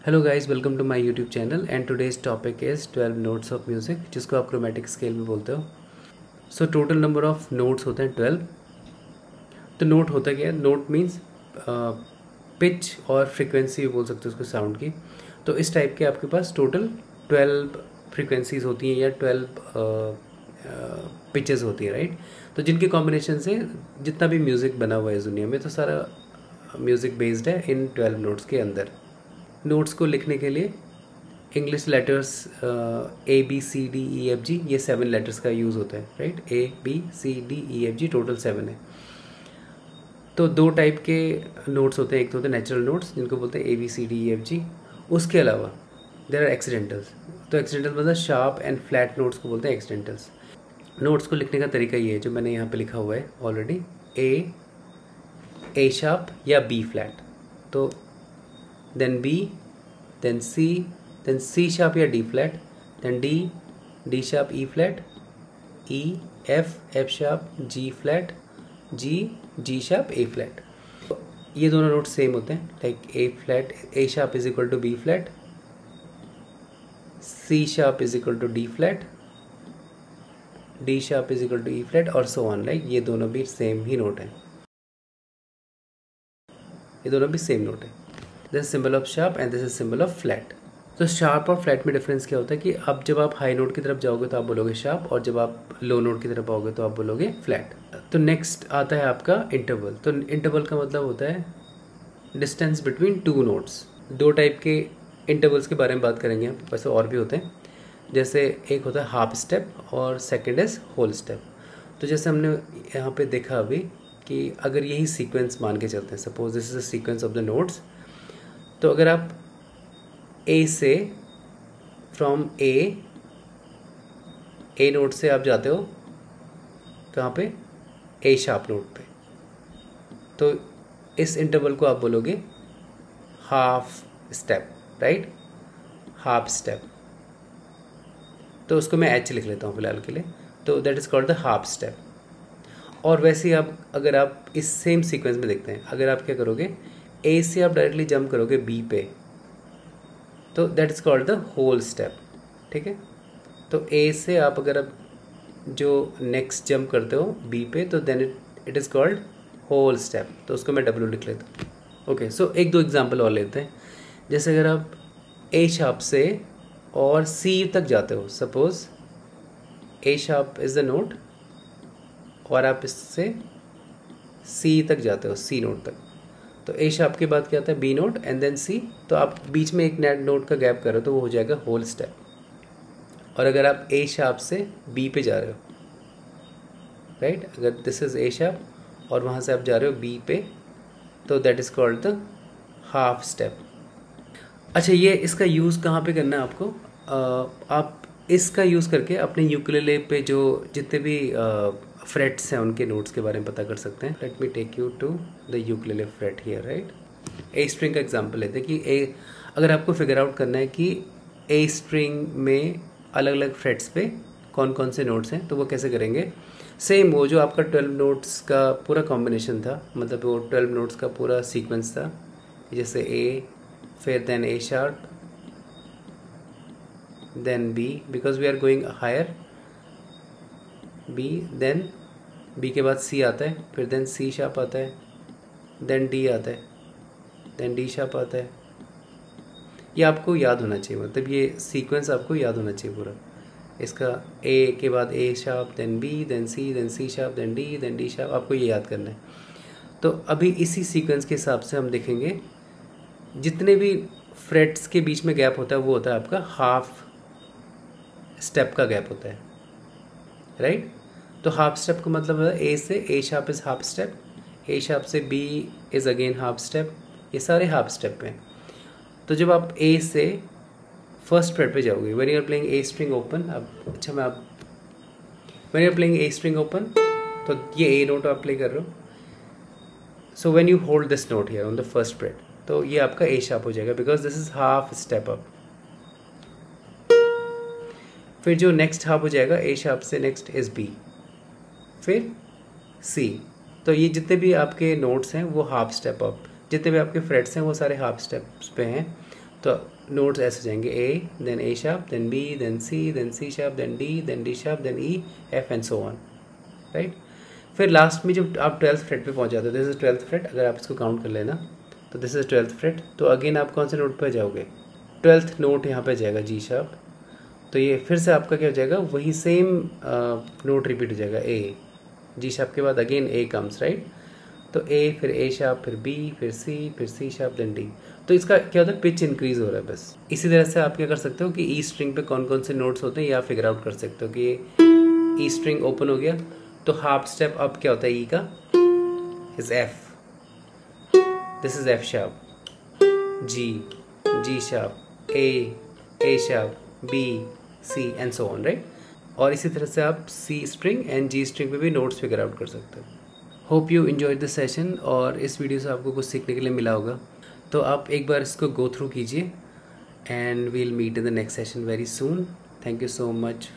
Hello guys, welcome to my YouTube channel and today's topic is 12 notes of music, जिसको आप chromatic scale में बोलते हो। So total number of notes होते हैं 12। तो नोट होता क्या है? नोट मीन्स पिच और फ्रीक्वेंसी भी बोल सकते हो उसको, साउंड की। तो इस टाइप के आपके पास टोटल 12 फ्रीक्वेंसीज होती हैं या 12 पिचेस होती हैं, राइट। तो जिनके कॉम्बिनेशन से जितना भी म्यूज़िक बना हुआ है इस दुनिया में, तो सारा म्यूज़िक बेस्ड है इन 12 नोट्स के अंदर। नोट्स को लिखने के लिए इंग्लिश लेटर्स ABCDEFG, ये 7 लेटर्स का यूज़ होता है, राइट। ABCDEFG टोटल 7 है। तो दो टाइप के नोट्स होते हैं, एक तो होते हैं नेचुरल नोट्स जिनको बोलते हैं ABCDEFG। उसके अलावा देर आर एक्सीडेंटल्स। तो एक्सीडेंटल मतलब शार्प एंड फ्लैट नोट्स को बोलते हैं एक्सीडेंटल्स। नोट्स को लिखने का तरीका ये है जो मैंने यहाँ पे लिखा हुआ है ऑलरेडी, A शार्प या B फ्लैट, तो then B, then C, then C sharp या D flat, then D, D sharp E flat, E, F, F sharp, G flat, G, G sharp, A flat। ये दोनों note same होते हैं, like A flat, A sharp is equal to B flat, C sharp is equal to D flat, D sharp is equal to E flat और so on, like ये दोनों भी same ही note हैं, ये दोनों भी सेम नोट है। This symbol of sharp and this is symbol of flat. तो शार्प और फ्लैट में डिफरेंस क्या होता है कि अब जब आप हाई नोट की तरफ जाओगे तो आप बोलोगे शार्प, और जब आप लो नोट की तरफ आओगे तो आप बोलोगे फ्लैट। तो नेक्स्ट आता है आपका इंटरवल। तो इंटरवल का मतलब होता है डिस्टेंस बिटवीन टू नोट्स। दो टाइप के इंटरवल्स के बारे में बात करेंगे हम, वैसे और भी होते हैं। जैसे एक होता है हाफ स्टेप और सेकेंड इज होल स्टेप। तो जैसे हमने यहाँ पे देखा अभी कि अगर यही सीक्वेंस मान के चलते हैं, suppose this is a sequence of the notes. तो अगर आप ए से फ्रॉम ए नोट से आप जाते हो कहाँ पे? ए शार्प नोट पे, तो इस इंटरवल को आप बोलोगे half step, right, half step. तो उसको मैं एच लिख लेता हूँ फिलहाल के लिए। तो that is called the half step. और वैसे ही आप अगर आप इस सेम सीक्वेंस में देखते हैं, अगर आप क्या करोगे, ए से आप डायरेक्टली जंप करोगे बी पे, तो that is called the whole step, ठीक है। तो ए से आप अगर आप जो नेक्स्ट जंप करते हो बी पे, तो then it is called whole step. तो उसको मैं W लिख लेता हूँ। ओके, सो एक दो एग्जांपल और लेते हैं। जैसे अगर आप ए शार्प से और सी तक जाते हो, suppose A sharp is the note और आप इससे सी तक जाते हो, सी नोट तक, तो ए शार्प के बाद क्या आता है? बी नोट एंड देन सी। तो आप बीच में एक नोट का गैप कर रहे हो तो वो हो जाएगा होल स्टेप। और अगर आप ए शार्प से बी पे जा रहे हो, राइट, अगर दिस इज ए शार्प और वहाँ से आप जा रहे हो बी पे, तो that is called the half step. अच्छा, ये इसका यूज़ कहाँ पे करना है आपको? आप इसका यूज़ करके अपने यूकेलेले पे जो जितने भी फ्रेट्स हैं उनके नोट्स के बारे में पता कर सकते हैं। Let me take you to the ukulele fret here, right. A string का एग्जांपल लेते हैं कि अगर आपको फिगर आउट करना है कि ए स्ट्रिंग में अलग अलग फ्रेट्स पे कौन कौन से नोट्स हैं, तो वो कैसे करेंगे? सेम वो जो आपका 12 नोट्स का पूरा कॉम्बिनेशन था, मतलब वो 12 नोट्स का पूरा सीक्वेंस था, जैसे ए, फिर then A sharp, then B, because we are going higher, B, then B के बाद सी आता है, फिर देन सी शार्प आता है, देन डी आता है, देन डी शार्प आता है। ये आपको याद होना चाहिए, मतलब ये सीक्वेंस आपको याद होना चाहिए पूरा इसका। ए के बाद A sharp, then B, then C sharp, then D sharp, आपको ये याद करना है। तो अभी इसी सीक्वेंस के हिसाब से हम देखेंगे, जितने भी फ्रेट्स के बीच में गैप होता है वो होता है आपका हाफ स्टेप का गैप होता है, राइट। तो हाफ स्टेप का मतलब है ए से A sharp is half step, A sharp से B is again half step, ये सारे हाफ स्टेप हैं। तो जब आप ए से फर्स्ट फ्रेट पे जाओगे, when you are playing A string open, अब अच्छा मैं आप when you are playing A string open, तो ये ए नोट आप प्ले कर रहे हो। So when you hold this note here on the first fret, तो ये आपका ए शार्प हो जाएगा, because this is half step up. फिर जो नेक्स्ट हाफ हो जाएगा ए शार्प से नेक्स्ट इज बी, फिर सी। तो ये जितने भी आपके नोट्स हैं वो हाफ स्टेप अप, जितने भी आपके फ्रेट्स हैं वो सारे हाफ स्टेप्स पे हैं। तो नोट्स ऐसे जाएंगे A, then A sharp, then B, then C sharp, then D sharp, then E, F and so on, right. फिर लास्ट में जब आप 12th फ्रेट पे पहुंच जाते हो, दिस इज 12th फ्रेट, अगर आप इसको काउंट कर लेना तो दिस इज 12th फ्रेट, तो अगेन आप कौन से नोट पे जाओगे, 12th नोट यहाँ पे जाएगा जी शार्प, तो ये फिर से आपका क्या हो जाएगा, वही सेम नोट रिपीट हो जाएगा, ए, जी शार्प के बाद अगेन ए कम्स, राइट। तो ए, फिर ए शार्प, फिर बी, फिर सी शार्प, देन डी। तो इसका क्या होता है, पिच इंक्रीज हो रहा है बस। इसी तरह से आप क्या कर सकते हो कि ई स्ट्रिंग पे कौन कौन से नोट्स होते हैं या फिगर आउट कर सकते हो कि ये ई स्ट्रिंग ओपन हो गया तो हाफ स्टेप अप क्या होता है ई का, is F, this is F sharp, G sharp, A sharp, B, C and so on, right. और इसी तरह से आप C string and G string पे भी नोट्स फिगर आउट कर सकते हो। Hope you enjoyed this session और इस वीडियो से आपको कुछ सीखने के लिए मिला होगा। तो आप एक बार इसको गो थ्रू कीजिए and we'll meet in the next session very soon. Thank you so much.